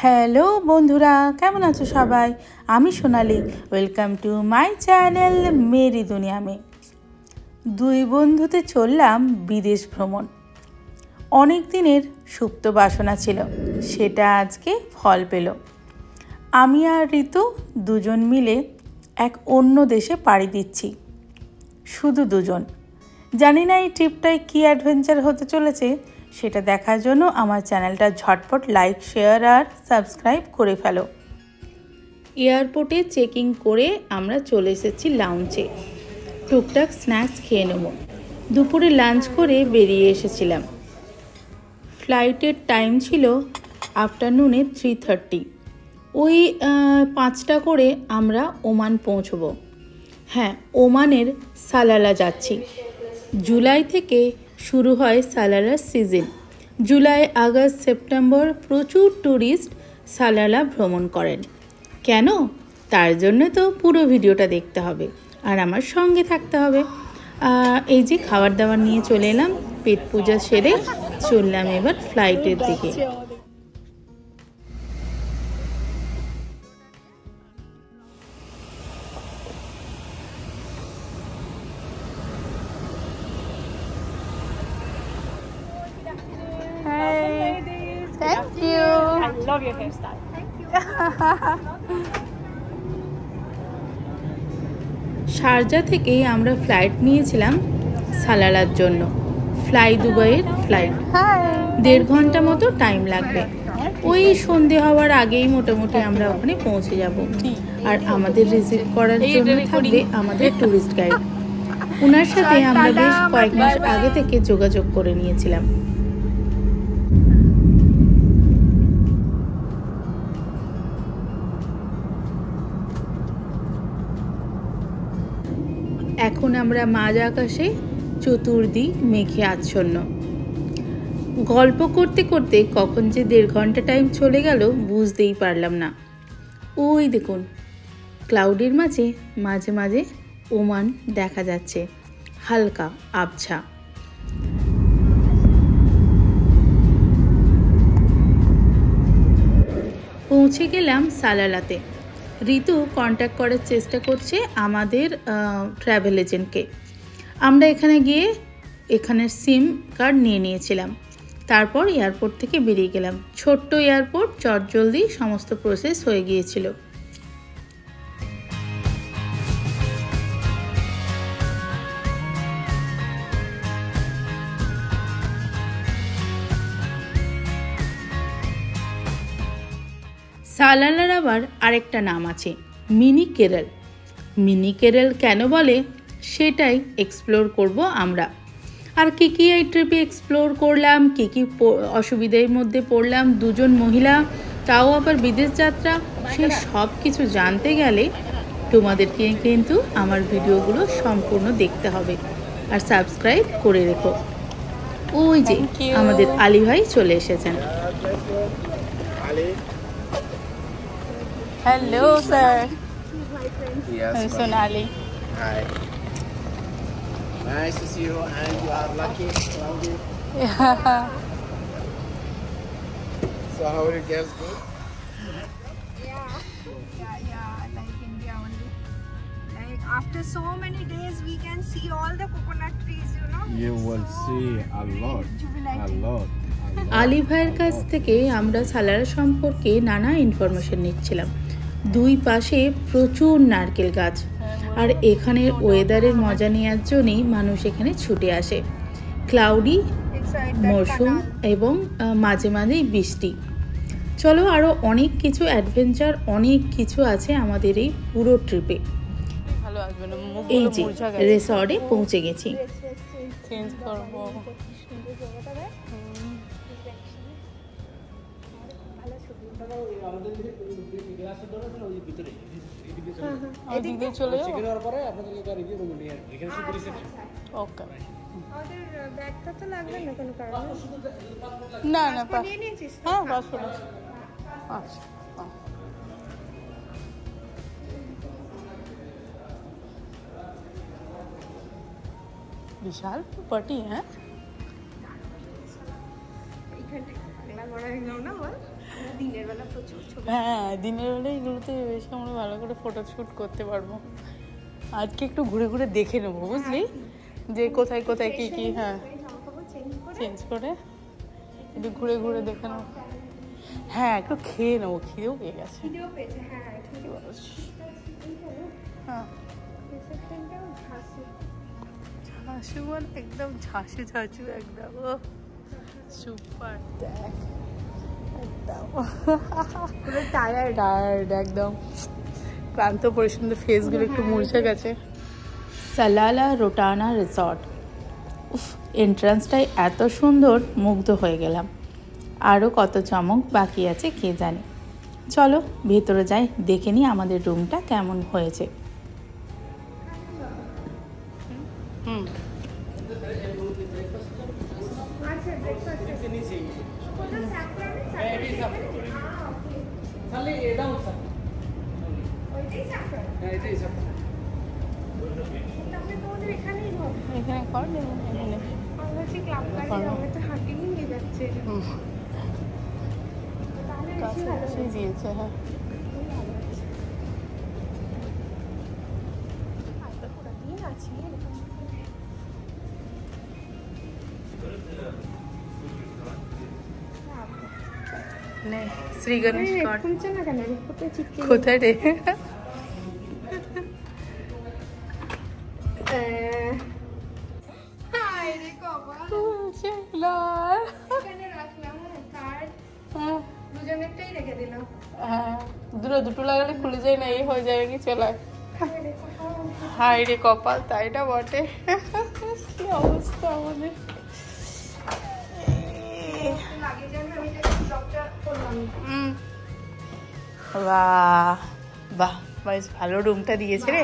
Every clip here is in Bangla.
হ্যালো বন্ধুরা, কেমন আছো সবাই? আমি Sonali. Welcome to my channel Meri Duniya Mein. দুই বন্ধুতে চললাম বিদেশ ভ্রমণ। অনেক দিনের সুপ্ত বাসনা ছিল, সেটা আজকে ফল পেল। আমি আর ঋতু দুজন মিলে এক অন্য দেশে পাড়ি দিচ্ছি, শুধু দুজন। জানি না এই ট্রিপটায় কী অ্যাডভেঞ্চার হতে চলেছে, সেটা দেখার জন্য আমার চ্যানেলটা ঝটপট লাইক, শেয়ার আর সাবস্ক্রাইব করে ফেলো। এয়ারপোর্টে চেকিং করে আমরা চলে এসেছি লাউঞ্জে। টুকটাক স্ন্যাক্স খেয়ে নেব। দুপুরে লাঞ্চ করে বেরিয়ে এসেছিলাম। ফ্লাইটের টাইম ছিল আফটারনুনে 3:30। ওই 5টা করে আমরা ওমান পৌঁছবো। হ্যাঁ, ওমানের সালালা যাচ্ছি। জুলাই থেকে শুরু হয় সালালার সিজন। জুলাই, আগস্ট, সেপ্টেম্বর প্রচুর ট্যুরিস্ট সালালা ভ্রমণ করেন। কেন? তার জন্য তো পুরো ভিডিওটা দেখতে হবে আর আমার সঙ্গে থাকতে হবে। এই যে খাবার দাবার নিয়ে চলে এলাম, পেট পূজা সেরে চললাম এবার ফ্লাইটের দিকে। Thank you. I love your hairstyle. Thank you. Sharjah থেকেই আমরা ফ্লাইট নিয়েছিলাম সালালার জন্য। ফ্লাই দুবাইয়ের ফ্লাইট। 1.5 ঘন্টা মতো টাইম লাগবে। ওই সন্ধে হওয়ার আগেই মোটামুটি আমরা ওখানে পৌঁছে যাব। আর আমাদের রিসিভ করার জন্য থাকবে আমাদের ট্যুরিস্ট গাইড। ওনার সাথে আমরা বেশ কয়েক মাস আগে থেকে যোগাযোগ করে নিয়েছিলাম। এখন আমরা মাঝ আকাশে, চতুর্দিক মেঘে আচ্ছন্ন। গল্প করতে করতে কখন যে 1.5 ঘন্টা টাইম চলে গেল বুঝতেই পারলাম না। ওই দেখুন, ক্লাউডের মাঝে মাঝে মাঝে ওমান দেখা যাচ্ছে, হালকা আবছা। পৌঁছে গেলাম সালালাতে। ঋতু কন্ট্যাক্ট করার চেষ্টা করছে আমাদের ট্রাভেল এজেন্টকে। আমরা এখানে গিয়ে এখানের সিম কার্ড নিয়ে নিয়েছিলাম। তারপর এয়ারপোর্ট থেকে বেরিয়ে গেলাম। ছোট্ট এয়ারপোর্ট, চটজলদি সমস্ত প্রসেস হয়ে গিয়েছিল। সালালার আবার আরেকটা নাম আছে, মিনি কেরল। মিনি কেরল কেন বলে সেটাই এক্সপ্লোর করব আমরা। আর কী কী এই ট্রিপে এক্সপ্লোর করলাম, কী কী অসুবিধার মধ্যে পড়লাম, দুজন মহিলা, তাও আবার বিদেশ যাত্রা, সে সব কিছু জানতে গেলে তোমাদেরকে কিন্তু আমার ভিডিওগুলো সম্পূর্ণ দেখতে হবে আর সাবস্ক্রাইব করে রেখো। ওই যে আমাদের আলী ভাই চলে এসেছেন। Hello, sir. Yes, I'm Sonali. Hi. Nice to see you, and you are lucky. Yeah. So how are you guys good? Yeah, like India only. Like after so many days, we can see all the coconut trees, you know. You It's will so see a lot, a rejuvenating. lot. Ali ভাইয়ের কাছ থেকে আমরা সালালা সম্পর্কে নানা ইনফরমেশন নিচ্ছিলাম। দুই পাশে প্রচুর নারকেল গাছ, আর এখানের ওয়েদারের মজা নেওয়ার জন্যই মানুষ এখানে ছুটে আসে। ক্লাউডি Inside that মরশুম canal. এবং মাঝে মাঝেই বৃষ্টি। চলো, আরও অনেক কিছু অ্যাডভেঞ্চার, অনেক কিছু আছে আমাদের এই পুরো ট্রিপে। ভালো আসবে না, এই মুখগুলো যে মুরঝা গেছে। রিসর্টে পৌঁছে গেছি। চেঞ্জ করব। এদিকে চলে যাও। ওকে। আমাদের ব্যাগটা তো লাগবে না কোনো কারণে। না না, নিয়ে নিয়েছিস তো? হ্যাঁ, পাসপোর্ট আছে। আচ্ছা, বিশাল প্রপার্টি। হ্যাঁ, এখানটা পাগলা করা হয়ে গেল না বল? দিনের বেলা প্রচুর ছবি। হ্যাঁ, দিনের বেলা এগুলোতে বেশি আমরা ভালো করে ফটোশ্যুট করতে পারবো। আজকে একটু ঘুরে ঘুরে দেখে নেবো, বুঝলি, যে কোথায় কোথায় কি কি। হ্যাঁ, চেঞ্জ করে একটু ঘুরে ঘুরে দেখে নেবো। হ্যাঁ, একটু খেয়ে নেবো, খিদেও পেয়ে গেছে। ভিডিও পেয়েছে, হ্যাঁ ঠিক আছে। হ্যাঁ, রিসেপশনটাও ঝাঁসি। ঝাঁসু মানে একদম ঝাঁসু ঝাঁসু একদম। ও সুপার। দেখ একদম পুরো টায়ার্ড। টায়ার্ড একদম, ক্লান্ত পরিশ্রম, ফেসগুলো একটু মুরঝে গেছে। সালালা রোটানা রিসর্ট, উফ, এন্ট্রান্সটাই এত সুন্দর, মুগ্ধ হয়ে গেলাম। আরও কত চমক বাকি আছে কে জানে। চলো ভেতরে যাই, দেখে নিই আমাদের রুমটা কেমন হয়েছে। হুম, আচ্ছা ব্রেকফাস্ট কোনটা স্যাফরানের সাথে? তাহলে এটাও স্যার। ওইটাই স্যাফরান। হ্যাঁ, এটাই স্যার। তাহলে তোমাদের এখানেই ঘর। এখানে কর দেবো এখানে। আমরা সেই ক্লাব গাড়ি আমরা তো হাঁটিয়ে নিয়ে যাচ্ছে। হুম, তাহলে বেশি ভালো কাছে দিয়েছে। হ্যাঁ, দিন আছে এরকম। নে শ্রী গণেশ কর। খুলছে না কেন? রিপোর্টে চিপকে কোথায় রে? হাই রে কপাল। এখানে রাখলাম কার্ড, দুজনেরটাই রেখে দিলাম। হ্যাঁ, দুটো লাগালে খুলে যায় না, এই হয়ে যায় কি চলে। হাই রে কপাল। হাই রে কপাল, তাইটা বটে। কি অবস্থা আমাদের। লাগে জানো আমি ব্লগটা করলাম। বাহ বাহ, বেশ ভালো রুমটা দিয়েছে রে।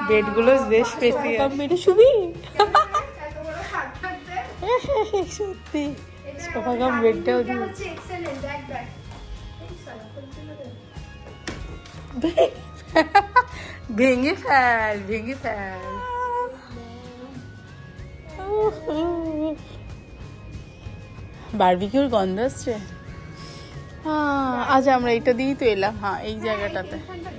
বেডগুলো বেশ স্পেসিয়াস। মেরে শুবি? এত বড় খাট থাকতে সত্যি সোফা কাম বেডটাও দিয়েছে। হচ্ছে এক্সেলেন্ট। দেখ দেখ এই সালা খুলছে না রে। ভেঙে ফেল, ভেঙে ফেল। বারবিকিউর গন্ধ আসছে। আজ আমরা এইটা দিয়েই তো এলাম। হ্যাঁ, এই জায়গাটাতে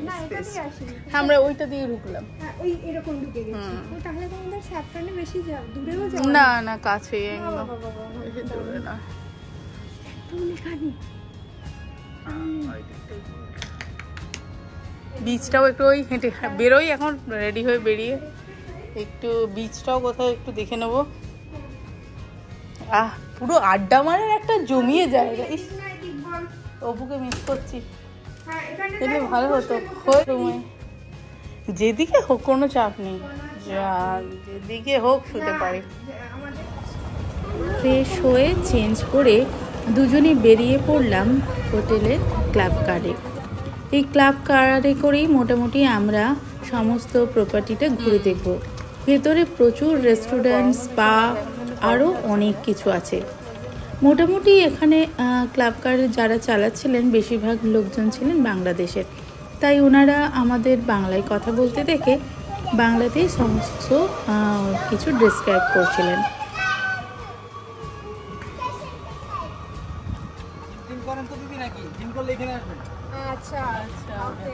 না এটা দিয়ে আসিনি। আমরা ওইটা দিয়ে ঢুকলাম। হ্যাঁ ওই এরকম ঢুকে গেছি। ও তাহলে তো আমাদের স্যাফরানে বেশি দূরেও যাওয়া না না, কাছেই একদম, বাবা বাবা বেশি দূরে না। তুমি এখানে বিচটাও একটু ওই হেঁটে বেরোই, এখন রেডি হয়ে বেরিয়ে একটু বিচটাও কোথাও একটু দেখে নেবো। পুরো আড্ডা মারার একটা জমিয়ে জায়গা। ইস, ঠিক বল। অপুকে মিস করছি। হ্যাঁ এখানে এলে ভালো হতো। রুমে যেদিকে হোক কোনো চাপ নেই, যা যেদিকে হোক শুতে পারি। আমাদের ফ্রেশ হয়ে চেঞ্জ করে দুজনে বেরিয়ে পড়লাম হোটেলের ক্লাব কারে। এই ক্লাব কারে করেই মোটামুটি আমরা সমস্ত প্রপার্টিটা ঘুরে দেখব। ভেতরে প্রচুর রেস্টুরেন্ট, স্পা, আরও অনেক কিছু আছে। মোটামুটি এখানে ক্লাব কার যারা চালাচ্ছিলেন বেশিরভাগ লোকজন ছিলেন বাংলাদেশের, তাই ওনারা আমাদের বাংলায় কথা বলতে দেখে বাংলাতেই সমস্ত কিছু ডিসক্রাইব করছিলেন। আচ্ছা আচ্ছা ওকে।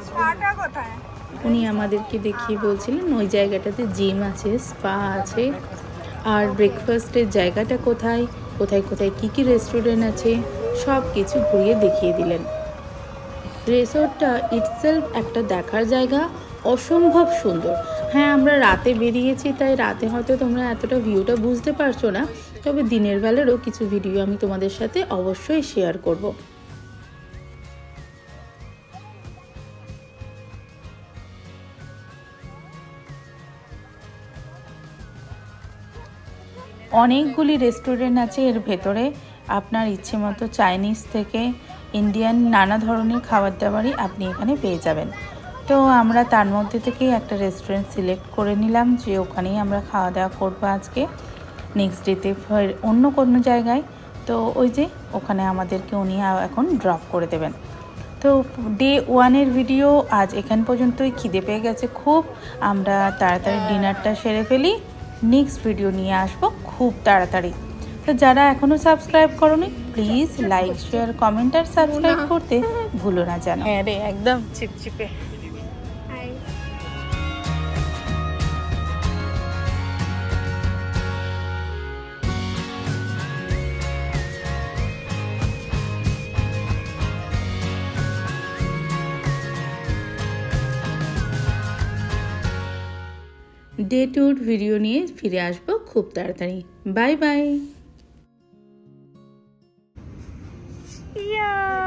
স্পাটা কোথায়? উনি আমাদেরকে দেখিয়ে বলছিলেন ওই জায়গাটাতে জিম আছে, স্পা আছে, আর ব্রেকফাস্টের জায়গাটা কোথায় কোথায় কোথায় কী কী রেস্টুরেন্ট আছে সব কিছু ঘুরিয়ে দেখিয়ে দিলেন। রিসোর্টটা ইটসেলফ একটা দেখার জায়গা, অসম্ভব সুন্দর। হ্যাঁ, আমরা রাতে বেরিয়েছি, তাই রাতে হয়তো তোমরা এতটা ভিউটা বুঝতে পারছো না, তবে দিনের বেলারও কিছু ভিডিও আমি তোমাদের সাথে অবশ্যই শেয়ার করব। অনেকগুলি রেস্টুরেন্ট আছে এর ভেতরে। আপনার ইচ্ছে মতো চাইনিজ থেকে ইন্ডিয়ান নানা ধরনের খাবার দাবারই আপনি এখানে পেয়ে যাবেন। তো আমরা তার মধ্যে থেকেই একটা রেস্টুরেন্ট সিলেক্ট করে নিলাম যে ওখানেই আমরা খাওয়া দাওয়া করবো আজকে। নেক্সট ডেতে অন্য কোনো জায়গায়, তো ওই যে ওখানে আমাদেরকে উনি এখন ড্রপ করে দেবেন। তো ডে 1-এর ভিডিও আজ এখান পর্যন্তই। খিদে পেয়ে গেছে খুব, আমরা তাড়াতাড়ি ডিনারটা সেরে ফেলি। নেক্সট ভিডিও নিয়ে আসবো খুব তাড়াতাড়ি। তো যারা এখনও সাবস্ক্রাইব করোনি প্লিজ লাইক শেয়ার কমেন্ট আর সাবস্ক্রাইব করতে ভুলো না যেন। হ্যাঁ রে, একদম চিপচিপে। Hi. ডে ট্যুর ভিডিও নিয়ে ফিরে আসবো খুব তাড়াতাড়ি। Bye bye. Yeah.